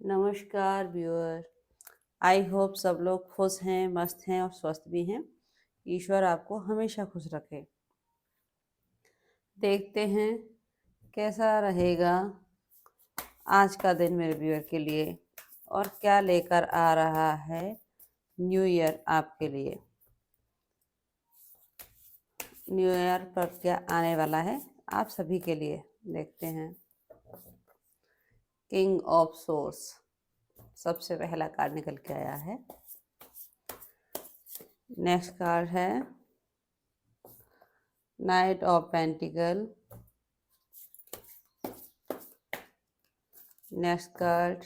नमस्कार viewer. I hope सब लोग खुश हैं, मस्त हैं और स्वस्थ भी हैं। ईश्वर आपको हमेशा खुश रखे। देखते हैं कैसा रहेगा आज का दिन मेरे व्यूअर के लिए और क्या लेकर आ रहा है न्यू ईयर आपके लिए। न्यू ईयर पर क्या आने वाला है आप सभी के लिए, देखते हैं। किंग ऑफ सोर्स सबसे पहला कार्ड निकल के आया है। नेक्स्ट कार्ड है knight of pentacle. Next card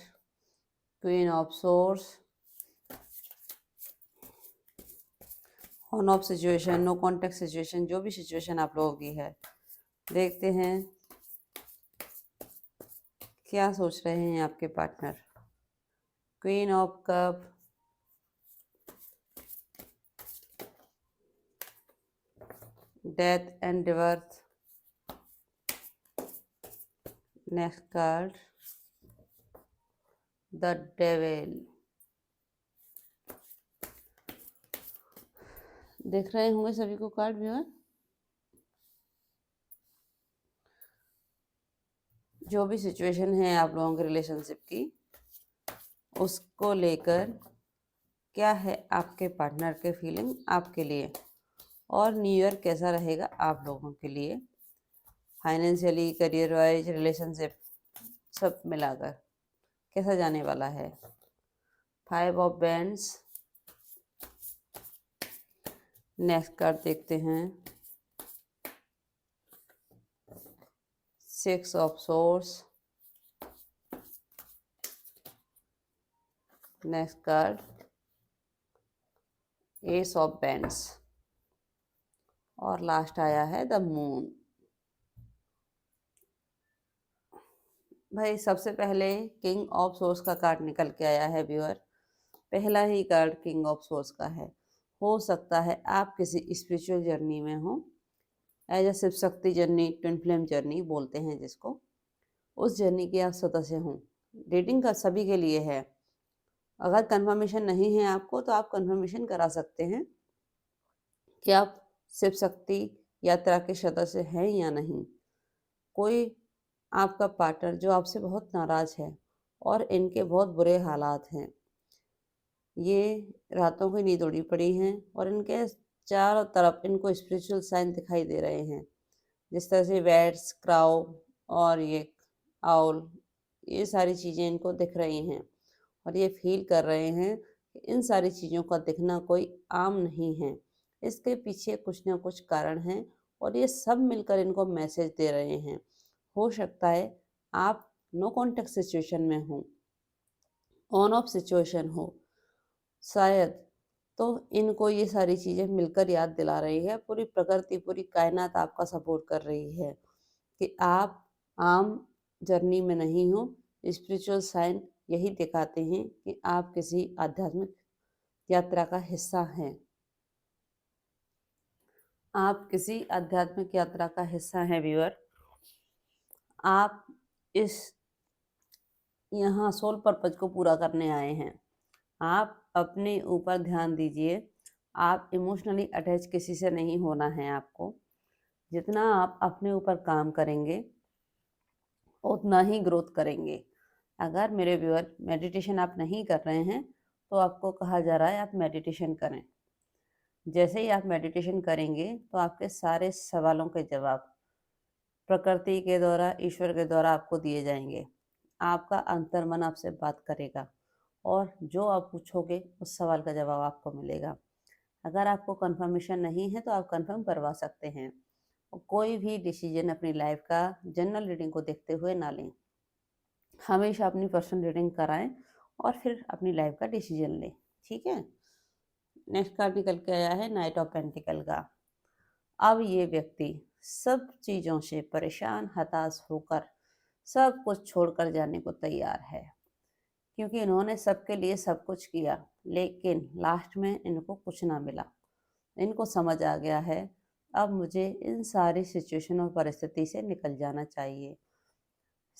queen of swords. On off situation, no contact situation, जो भी सिचुएशन आप लोगों की है। देखते हैं क्या सोच रहे हैं आपके partner. Queen of cup, death and डिवर्थ। Next card the devil. देख रहे होंगे सभी को कार्ड व्यूअर। जो भी सिचुएशन है आप लोगों के रिलेशनशिप की, उसको लेकर क्या है आपके पार्टनर के फीलिंग आपके लिए, और न्यू ईयर कैसा रहेगा आप लोगों के लिए फाइनेंशियली, करियर वाइज, रिलेशनशिप सब मिलाकर कैसा जाने वाला है। 5 ऑफ बैंड्स। नेक्स्ट कार्ड देखते हैं 6 of source. Next card S of bands और लास्ट आया है द मून। भाई सबसे पहले किंग ऑफ सोर्स का कार्ड निकल के आया है व्यूअर। पहला ही कार्ड किंग ऑफ सोर्स का है। हो सकता है आप किसी स्पिरिचुअल जर्नी में हो, as a Shiv Shakti journey, twin flame journey बोलते हैं जिसको, उस जर्नी के आप सदस्य हों। रीडिंग का सभी के लिए है। अगर कंफर्मेशन नहीं है आपको तो आप कंफर्मेशन करा सकते हैं कि आप शिव शक्ति यात्रा के सदस्य हैं या नहीं। कोई आपका पार्टनर जो आपसे बहुत नाराज है और इनके बहुत बुरे हालात हैं, ये रातों की नींद उड़ी पड़ी हैं और इनके चारों तरफ इनको स्पिरिचुअल साइन दिखाई दे रहे हैं, जिस तरह से बैट्स, क्राउ और ये आउल, ये सारी चीज़ें इनको दिख रही हैं और ये फील कर रहे हैं कि इन सारी चीज़ों का दिखना कोई आम नहीं है। इसके पीछे कुछ ना कुछ कारण हैं और ये सब मिलकर इनको मैसेज दे रहे हैं। हो सकता है आप नो कॉन्टेक्ट सिचुएशन में हो, ऑन ऑफ सिचुएशन हो शायद, तो इनको ये सारी चीज़ें मिलकर याद दिला रही है। पूरी प्रकृति, पूरी कायनात आपका सपोर्ट कर रही है कि आप आम जर्नी में नहीं हो। स्पिरिचुअल साइन यही दिखाते हैं कि आप किसी आध्यात्मिक यात्रा का हिस्सा हैं। आप किसी आध्यात्मिक यात्रा का हिस्सा हैं व्यूअर। आप इस यहाँ सोल पर्पज को पूरा करने आए हैं। आप अपने ऊपर ध्यान दीजिए। आप इमोशनली अटैच किसी से नहीं होना है आपको। जितना आप अपने ऊपर काम करेंगे उतना ही ग्रोथ करेंगे। अगर मेरे व्यूअर मेडिटेशन आप नहीं कर रहे हैं तो आपको कहा जा रहा है आप मेडिटेशन करें। जैसे ही आप मेडिटेशन करेंगे तो आपके सारे सवालों के जवाब प्रकृति के द्वारा, ईश्वर के द्वारा आपको दिए जाएंगे। आपका अंतर्मन आपसे बात करेगा और जो आप पूछोगे उस सवाल का जवाब आपको मिलेगा। अगर आपको कंफर्मेशन नहीं है तो आप कंफर्म करवा सकते हैं। और कोई भी डिसीजन अपनी लाइफ का जनरल रीडिंग को देखते हुए ना लें। हमेशा अपनी पर्सनल रीडिंग कराएं और फिर अपनी लाइफ का डिसीजन लें, ठीक है। नेक्स्ट कार्ड निकल के आया है नाइट ऑफ पेंटिकल का। अब ये व्यक्ति सब चीज़ों से परेशान, हताश होकर सब कुछ छोड़कर जाने को तैयार है, क्योंकि इन्होंने सबके लिए सब कुछ किया लेकिन लास्ट में इनको कुछ ना मिला। इनको समझ आ गया है अब मुझे इन सारी सिचुएशन और परिस्थिति से निकल जाना चाहिए।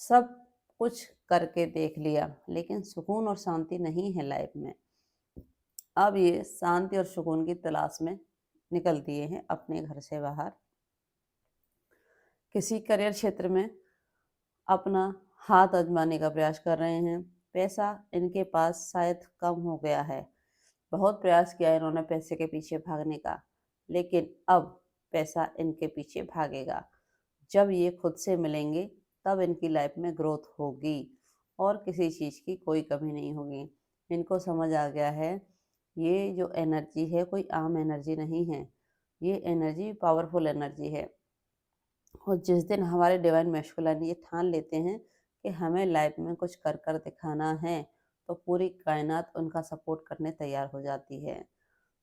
सब कुछ करके देख लिया, लेकिन सुकून और शांति नहीं है लाइफ में। अब ये शांति और सुकून की तलाश में निकल दिए हैं अपने घर से बाहर। किसी करियर क्षेत्र में अपना हाथ आजमाने का प्रयास कर रहे हैं। पैसा इनके पास शायद कम हो गया है। बहुत प्रयास किया इन्होंने पैसे के पीछे भागने का, लेकिन अब पैसा इनके पीछे भागेगा। जब ये खुद से मिलेंगे तब इनकी लाइफ में ग्रोथ होगी और किसी चीज़ की कोई कमी नहीं होगी। इनको समझ आ गया है ये जो एनर्जी है कोई आम एनर्जी नहीं है, ये एनर्जी पावरफुल एनर्जी है। और जिस दिन हमारे डिवाइन मैस्कुलिन ये ठान लेते हैं कि हमें लाइफ में कुछ कर कर दिखाना है, तो पूरी कायनात उनका सपोर्ट करने तैयार हो जाती है।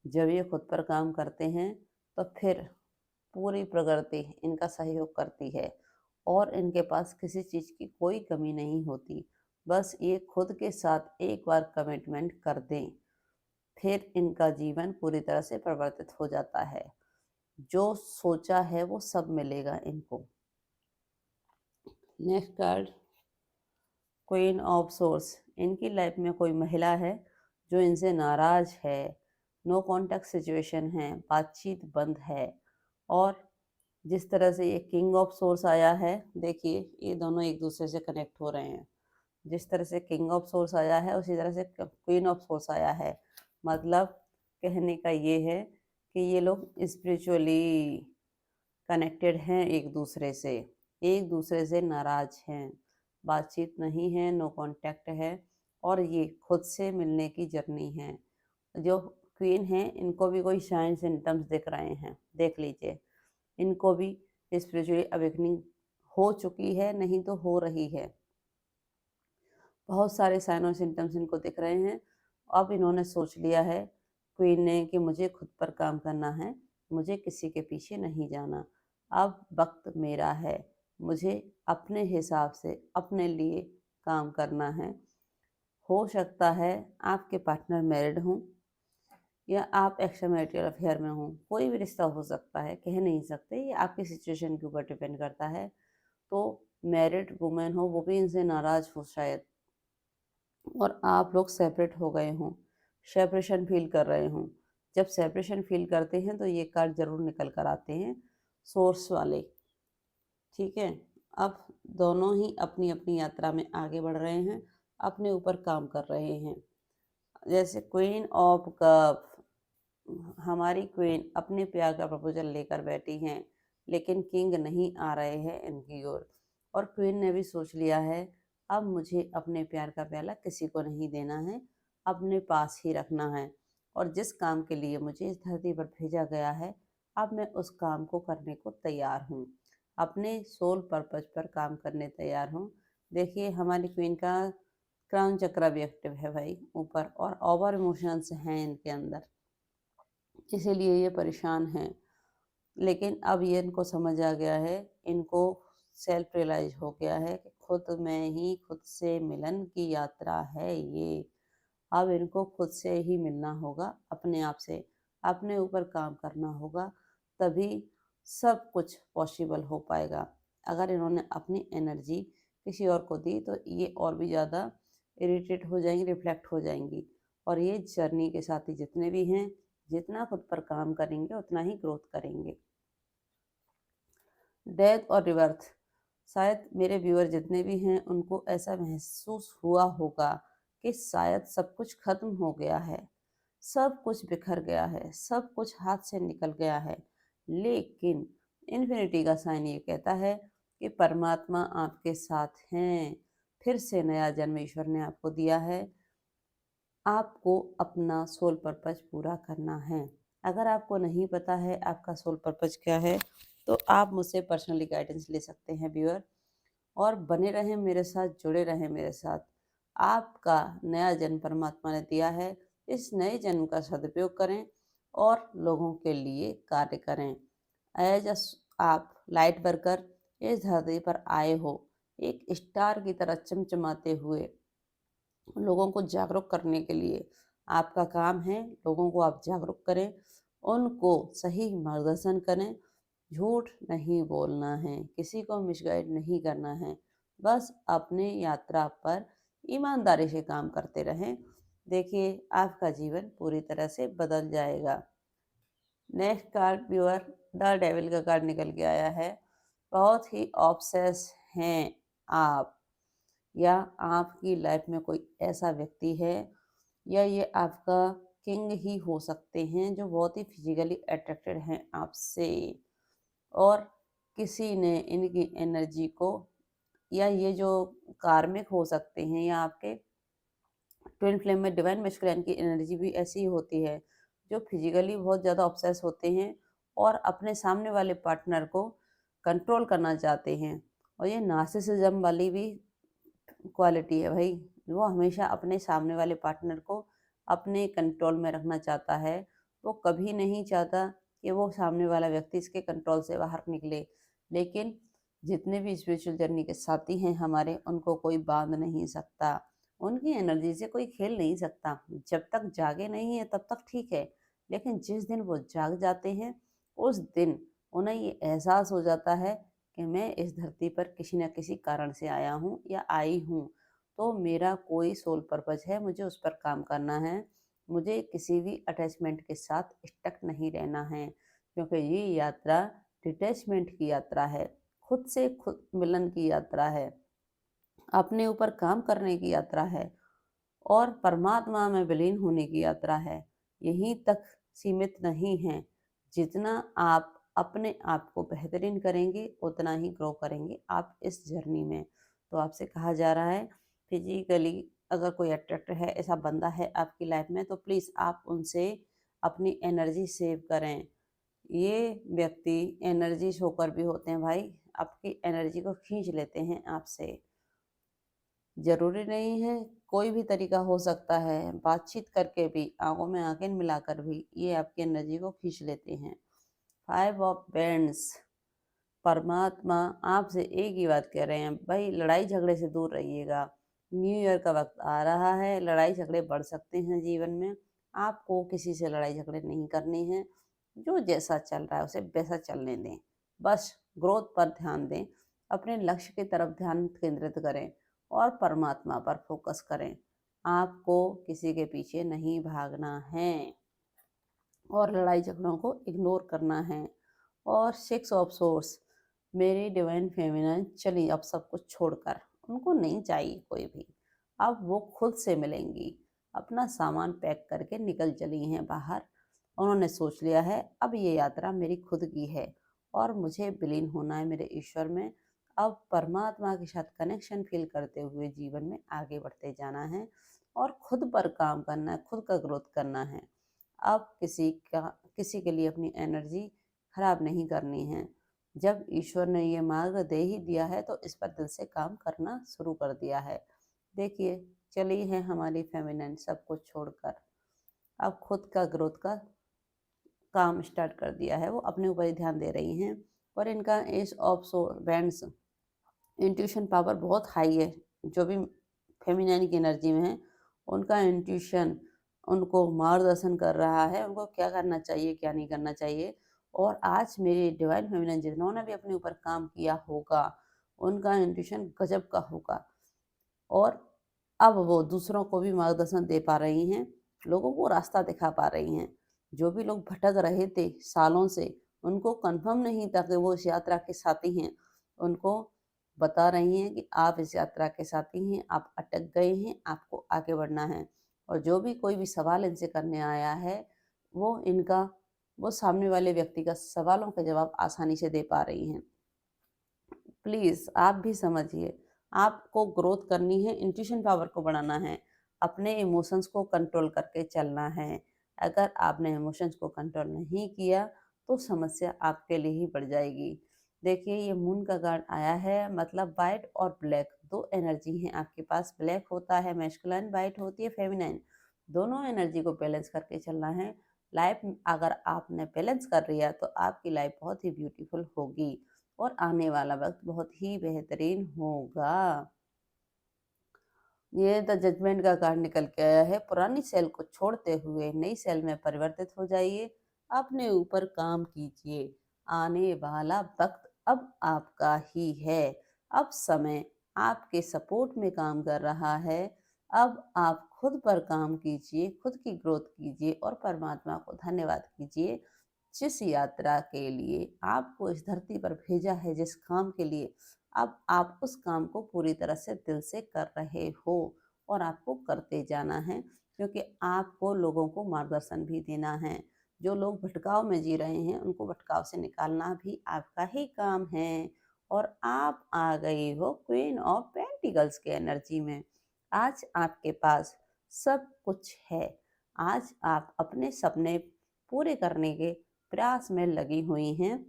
जब ये खुद पर काम करते हैं तो फिर पूरी प्रकृति इनका सहयोग करती है और इनके पास किसी चीज़ की कोई कमी नहीं होती। बस ये खुद के साथ एक बार कमिटमेंट कर दें, फिर इनका जीवन पूरी तरह से परिवर्तित हो जाता है। जो सोचा है वो सब मिलेगा इनको। Next card, queen of source. इनकी लाइफ में कोई महिला है जो इनसे नाराज है, नो कॉन्टैक्ट सिचुएशन है, बातचीत बंद है। और जिस तरह से ये किंग ऑफ सोर्स आया है, देखिए ये दोनों एक दूसरे से कनेक्ट हो रहे हैं। जिस तरह से किंग ऑफ सोर्स आया है उसी तरह से क्वीन ऑफ सोर्स आया है। मतलब कहने का ये है कि ये लोग स्पिरिचुअली कनेक्टेड हैं एक दूसरे से नाराज हैं, बातचीत नहीं है, नो कांटेक्ट है और ये खुद से मिलने की जर्नी है। जो क्वीन है इनको भी कोई साइन सिम्टम्स दिख रहे हैं, देख लीजिए। इनको भी स्पिरिचुअली अवेकनिंग हो चुकी है, नहीं तो हो रही है। बहुत सारे साइन और सिम्टम्स इनको दिख रहे हैं। अब इन्होंने सोच लिया है क्वीन ने कि मुझे खुद पर काम करना है, मुझे किसी के पीछे नहीं जाना। अब वक्त मेरा है, मुझे अपने हिसाब से अपने लिए काम करना है। हो सकता है आपके पार्टनर मैरिड हों या आप एक्स्ट्रा मैरिटल अफेयर में हों, कोई भी रिश्ता हो सकता है, कह नहीं सकते, ये आपकी सिचुएशन के ऊपर डिपेंड करता है। तो मैरिड वुमेन हो वो भी इनसे नाराज हो शायद, और आप लोग सेपरेट हो गए हों, सेपरेशन फील कर रहे हों। जब सेपरेशन फील करते हैं तो ये कार्ड जरूर निकल कर आते हैं, सोर्स वाले। ठीक है, अब दोनों ही अपनी अपनी यात्रा में आगे बढ़ रहे हैं, अपने ऊपर काम कर रहे हैं। जैसे क्वीन ऑफ कप, हमारी क्वीन अपने प्यार का प्रपोजल लेकर बैठी हैं, लेकिन किंग नहीं आ रहे हैं इनकी ओर। और क्वीन ने भी सोच लिया है अब मुझे अपने प्यार का प्याला किसी को नहीं देना है, अपने पास ही रखना है। और जिस काम के लिए मुझे इस धरती पर भेजा गया है, अब मैं उस काम को करने को तैयार हूँ, अपने सोल पर्पज पर काम करने तैयार हूँ। देखिए हमारी क्वीन का क्राउन चक्र भी एक्टिव है भाई ऊपर, और ओवर इमोशंस हैं इनके अंदर, इसीलिए ये परेशान हैं। लेकिन अब ये इनको समझ आ गया है, इनको सेल्फ रियलाइज हो गया है कि खुद में ही खुद से मिलन की यात्रा है ये। अब इनको खुद से ही मिलना होगा, अपने आप से, अपने ऊपर काम करना होगा, तभी सब कुछ पॉसिबल हो पाएगा। अगर इन्होंने अपनी एनर्जी किसी और को दी तो ये और भी ज़्यादा इरिटेट हो जाएंगी, रिफ्लेक्ट हो जाएंगी। और ये जर्नी के साथी जितने भी हैं, जितना खुद पर काम करेंगे उतना ही ग्रोथ करेंगे। डेथ और रिबर्थ, शायद मेरे व्यूअर जितने भी हैं उनको ऐसा महसूस हुआ होगा कि शायद सब कुछ खत्म हो गया है, सब कुछ बिखर गया है, सब कुछ हाथ से निकल गया है। लेकिन इन्फिनिटी का साइन ये कहता है कि परमात्मा आपके साथ हैं। फिर से नया जन्म ईश्वर ने आपको दिया है, आपको अपना सोल पर्पज पूरा करना है। अगर आपको नहीं पता है आपका सोल पर्पज क्या है, तो आप मुझसे पर्सनली गाइडेंस ले सकते हैं व्यूअर, और बने रहें मेरे साथ, जुड़े रहें मेरे साथ। आपका नया जन्म परमात्मा ने दिया है, इस नए जन्म का सदुपयोग करें और लोगों के लिए कार्य करें। एज आप लाइट वर्कर इस धरती पर आए हो, एक स्टार की तरह चमचमाते हुए लोगों को जागरूक करने के लिए। आपका काम है लोगों को आप जागरूक करें, उनको सही मार्गदर्शन करें। झूठ नहीं बोलना है, किसी को मिसगाइड नहीं करना है, बस अपने यात्रा पर ईमानदारी से काम करते रहें। देखिए आपका जीवन पूरी तरह से बदल जाएगा। Next card viewer, the devil का कार्ड निकल के आया है। बहुत ही ऑब्सेस हैं आप, या आपकी लाइफ में कोई ऐसा व्यक्ति है, या ये आपका किंग ही हो सकते हैं जो बहुत ही फिजिकली अट्रैक्टेड हैं आपसे, और किसी ने इनकी एनर्जी को, या ये जो कार्मिक हो सकते हैं, या आपके ट्विन फ्लेम में डिवाइन मैस्कुलिन की एनर्जी भी ऐसी ही होती है जो फिजिकली बहुत ज़्यादा ऑब्सेस होते हैं और अपने सामने वाले पार्टनर को कंट्रोल करना चाहते हैं। और ये नार्सिसिज्म वाली भी क्वालिटी है भाई। वो हमेशा अपने सामने वाले पार्टनर को अपने कंट्रोल में रखना चाहता है। वो कभी नहीं चाहता कि वो सामने वाला व्यक्ति इसके कंट्रोल से बाहर निकले। लेकिन जितने भी स्पिरिचुअल जर्नी के साथी हैं हमारे, उनको कोई बांध नहीं सकता, उनकी एनर्जी से कोई खेल नहीं सकता। जब तक जागे नहीं है तब तक ठीक है, लेकिन जिस दिन वो जाग जाते हैं उस दिन उन्हें ये एहसास हो जाता है कि मैं इस धरती पर किसी न किसी कारण से आया हूँ या आई हूँ, तो मेरा कोई सोल पर्पज है, मुझे उस पर काम करना है। मुझे किसी भी अटैचमेंट के साथ स्टक नहीं रहना है, क्योंकि ये यात्रा डिटैचमेंट की यात्रा है, खुद से खुद मिलन की यात्रा है, अपने ऊपर काम करने की यात्रा है, और परमात्मा में विलीन होने की यात्रा है। यहीं तक सीमित नहीं है। जितना आप अपने आप को बेहतरीन करेंगे उतना ही ग्रो करेंगे आप इस जर्नी में। तो आपसे कहा जा रहा है, फिजिकली अगर कोई अट्रैक्टर है, ऐसा बंदा है आपकी लाइफ में, तो प्लीज़ आप उनसे अपनी एनर्जी सेव करें। ये व्यक्ति एनर्जी शोकर भी होते हैं भाई, आपकी एनर्जी को खींच लेते हैं आपसे। ज़रूरी नहीं है, कोई भी तरीका हो सकता है, बातचीत करके भी, आँखों में आँखें मिलाकर भी ये आपकी एनर्जी को खींच लेते हैं। 5 ऑफ पेंट्स, परमात्मा आपसे एक ही बात कह रहे हैं, भाई लड़ाई झगड़े से दूर रहिएगा। न्यू ईयर का वक्त आ रहा है, लड़ाई झगड़े बढ़ सकते हैं जीवन में, आपको किसी से लड़ाई झगड़े नहीं करने हैं। जो जैसा चल रहा है उसे वैसा चलने दें, बस ग्रोथ पर ध्यान दें, अपने लक्ष्य की तरफ ध्यान केंद्रित करें और परमात्मा पर फोकस करें। आपको किसी के पीछे नहीं भागना है और लड़ाई झगड़ों को इग्नोर करना है। और 6 ऑफ सोर्स, मेरी डिवाइन फेमिनिन चली अब सब कुछ छोड़कर, उनको नहीं चाहिए कोई भी, अब वो खुद से मिलेंगी। अपना सामान पैक करके निकल चली हैं बाहर। उन्होंने सोच लिया है अब ये यात्रा मेरी खुद की है और मुझे विलीन होना है मेरे ईश्वर में। अब परमात्मा के साथ कनेक्शन फील करते हुए जीवन में आगे बढ़ते जाना है और खुद पर काम करना है, खुद का ग्रोथ करना है। अब किसी के लिए अपनी एनर्जी खराब नहीं करनी है। जब ईश्वर ने ये मार्ग दे ही दिया है तो इस पर दिल से काम करना शुरू कर दिया है। देखिए चली है हमारी फेमिनिन सब कुछ छोड़कर, अब खुद का ग्रोथ का काम स्टार्ट कर दिया है, वो अपने ऊपर ही ध्यान दे रही हैं। और इनका ace of wands, intuition power बहुत हाई है। जो भी फेमिनिन की एनर्जी में है उनका इंट्यूशन उनको मार्गदर्शन कर रहा है, उनको क्या करना चाहिए क्या नहीं करना चाहिए। और आज मेरी डिवाइन फेमिनिन जिन्होंने भी अपने ऊपर काम किया होगा उनका इंट्यूशन गजब का होगा, और अब वो दूसरों को भी मार्गदर्शन दे पा रही हैं, लोगों को रास्ता दिखा पा रही हैं। जो भी लोग भटक रहे थे सालों से, उनको कंफर्म नहीं था कि वो इस यात्रा के साथी हैं, उनको बता रही हैं कि आप इस यात्रा के साथी हैं, आप अटक गए हैं, आपको आगे बढ़ना है। और जो भी कोई भी सवाल इनसे करने आया है, वो सामने वाले व्यक्ति का सवालों का जवाब आसानी से दे पा रही हैं। प्लीज़ आप भी समझिए, आपको ग्रोथ करनी है, इंट्यूशन पावर को बढ़ाना है, अपने इमोशंस को कंट्रोल करके चलना है। अगर आपने इमोशंस को कंट्रोल नहीं किया तो समस्या आपके लिए ही बढ़ जाएगी। देखिए ये मून का कार्ड आया है, मतलब वाइट और ब्लैक दो एनर्जी हैं आपके पास। ब्लैक होता है मैस्कुलाइन, वाइट होती है फेमिनाइन। दोनों एनर्जी को बैलेंस करके चलना है। लाइफ अगर आपने बैलेंस कर लिया तो आपकी लाइफ बहुत ही ब्यूटीफुल होगी और आने वाला वक्त बहुत ही बेहतरीन होगा। ये द जजमेंट का कार्ड निकल के आया है। पुरानी सेल को छोड़ते हुए नई सेल में परिवर्तित हो जाइए, अपने ऊपर काम कीजिए। आने वाला वक्त अब आपका ही है। अब समय आपके सपोर्ट में काम कर रहा है। अब आप खुद पर काम कीजिए, खुद की ग्रोथ कीजिए और परमात्मा को धन्यवाद कीजिए, जिस यात्रा के लिए आपको इस धरती पर भेजा है, जिस काम के लिए, अब आप उस काम को पूरी तरह से दिल से कर रहे हो और आपको करते जाना है, क्योंकि आपको लोगों को मार्गदर्शन भी देना है। जो लोग भटकाव में जी रहे हैं, उनको भटकाव से निकालना भी आपका ही काम है। और आप आ गई हो क्वीन ऑफ पेंटिकल्स के एनर्जी में। आज आपके पास सब कुछ है। आज आप अपने सपने पूरे करने के प्रयास में लगी हुई हैं।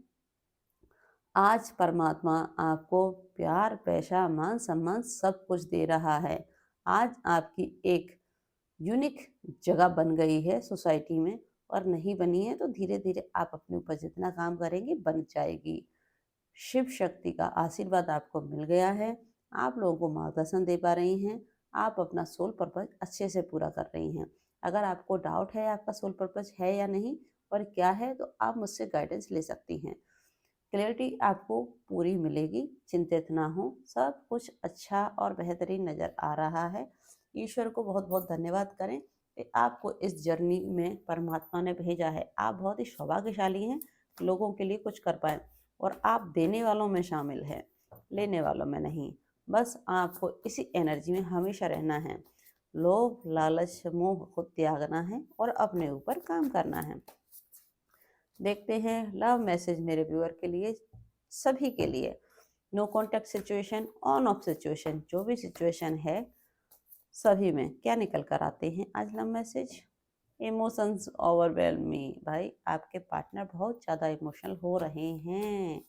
आज परमात्मा आपको प्यार, पैसा, मान सम्मान सब कुछ दे रहा है। आज आपकी एक यूनिक जगह बन गई है सोसाइटी में, और नहीं बनी है तो धीरे धीरे आप अपने ऊपर जितना काम करेंगे बन जाएगी। शिव शक्ति का आशीर्वाद आपको मिल गया है। आप लोगों को मार्गदर्शन दे पा रही हैं। आप अपना सोल पर्पज अच्छे से पूरा कर रही हैं। अगर आपको डाउट है आपका सोल पर्पज है या नहीं और क्या है, तो आप मुझसे गाइडेंस ले सकती हैं। क्लैरिटी आपको पूरी मिलेगी, चिंतित ना हो, सब कुछ अच्छा और बेहतरीन नज़र आ रहा है। ईश्वर को बहुत बहुत धन्यवाद करें कि आपको इस जर्नी में परमात्मा ने भेजा है। आप बहुत ही सौभाग्यशाली हैं, लोगों के लिए कुछ कर पाए, और आप देने वालों में शामिल हैं, लेने वालों में नहीं। बस आपको इसी एनर्जी में हमेशा रहना है। लोभ, लालच, मोह को त्यागना है और अपने ऊपर काम करना है। देखते हैं लव मैसेज मेरे व्यूअर के लिए, सभी के लिए। No contact situation, on off situation, जो भी सिचुएशन है सभी में क्या निकल कर आते हैं आज लव मैसेज। इमोशंस ओवरवेलम मी। भाई आपके पार्टनर बहुत ज़्यादा इमोशनल हो रहे हैं,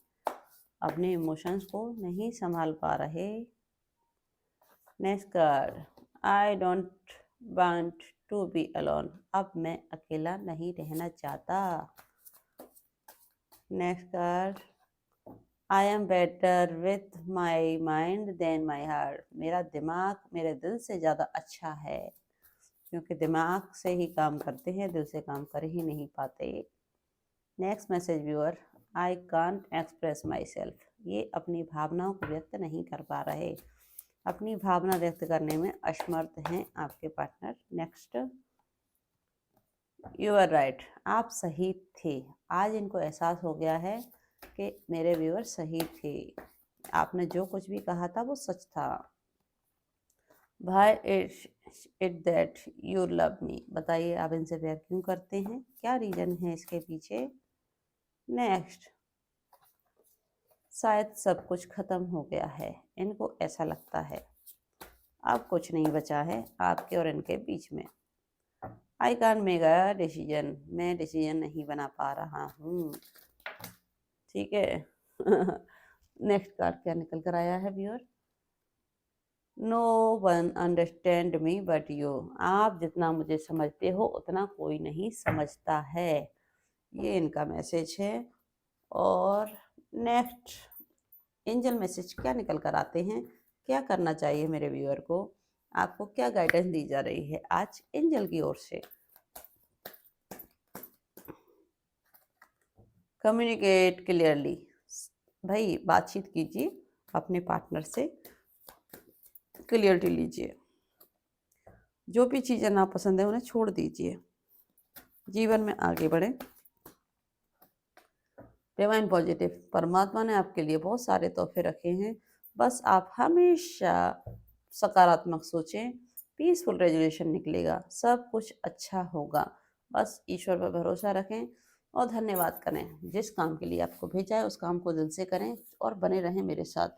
अपने इमोशंस को नहीं संभाल पा रहे। Next card, I don't want to be alone. अब मैं अकेला नहीं रहना चाहता। Next card, I am better with my mind than my heart. मेरा दिमाग मेरे दिल से ज़्यादा अच्छा है, क्योंकि दिमाग से ही काम करते हैं, दिल से काम कर ही नहीं पाते। Next message viewer, I can't express my self. ये अपनी भावनाओं को व्यक्त नहीं कर पा रहे, अपनी भावना व्यक्त करने में असमर्थ हैं आपके partner. Next, you are right, आप सही थे। आज इनको एहसास हो गया है कि मेरे व्यूअर सही थे, आपने जो कुछ भी कहा था वो सच था। भाई it that you love me. बताइए आप इनसे प्यार क्यों करते हैं, क्या रीजन है इसके पीछे। नेक्स्ट, शायद सब कुछ खत्म हो गया है, इनको ऐसा लगता है। अब कुछ नहीं बचा है आपके और इनके बीच में। I can't make a decision. मैं डिसीजन नहीं बना पा रहा हूँ। ठीक है। नेक्स्ट कार्ड क्या निकल कर आया है viewer, no one understand me but you. आप जितना मुझे समझते हो उतना कोई नहीं समझता है, ये इनका मैसेज है। और नेक्स्ट, एंजल मैसेज क्या निकल कर आते हैं, क्या करना चाहिए मेरे व्यूअर को, आपको क्या गाइडेंस दी जा रही है आज एंजल की ओर से। Communicate clearly. भाई बातचीत कीजिए अपने पार्टनर से, क्लियरिटी लीजिए, जो भी चीज़ें नापसंद है उन्हें छोड़ दीजिए, जीवन में आगे बढ़ें। डिवाइन पॉजिटिव, परमात्मा ने आपके लिए बहुत सारे तोहफे रखे हैं, बस आप हमेशा सकारात्मक सोचें, पीसफुल रेजोल्यूशन निकलेगा, सब कुछ अच्छा होगा। बस ईश्वर पर भरोसा रखें और धन्यवाद करें। जिस काम के लिए आपको भेजा है उस काम को दिल से करें और बने रहें मेरे साथ।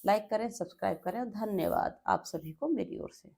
लाइक करें, सब्सक्राइब करें और धन्यवाद आप सभी को मेरी ओर से।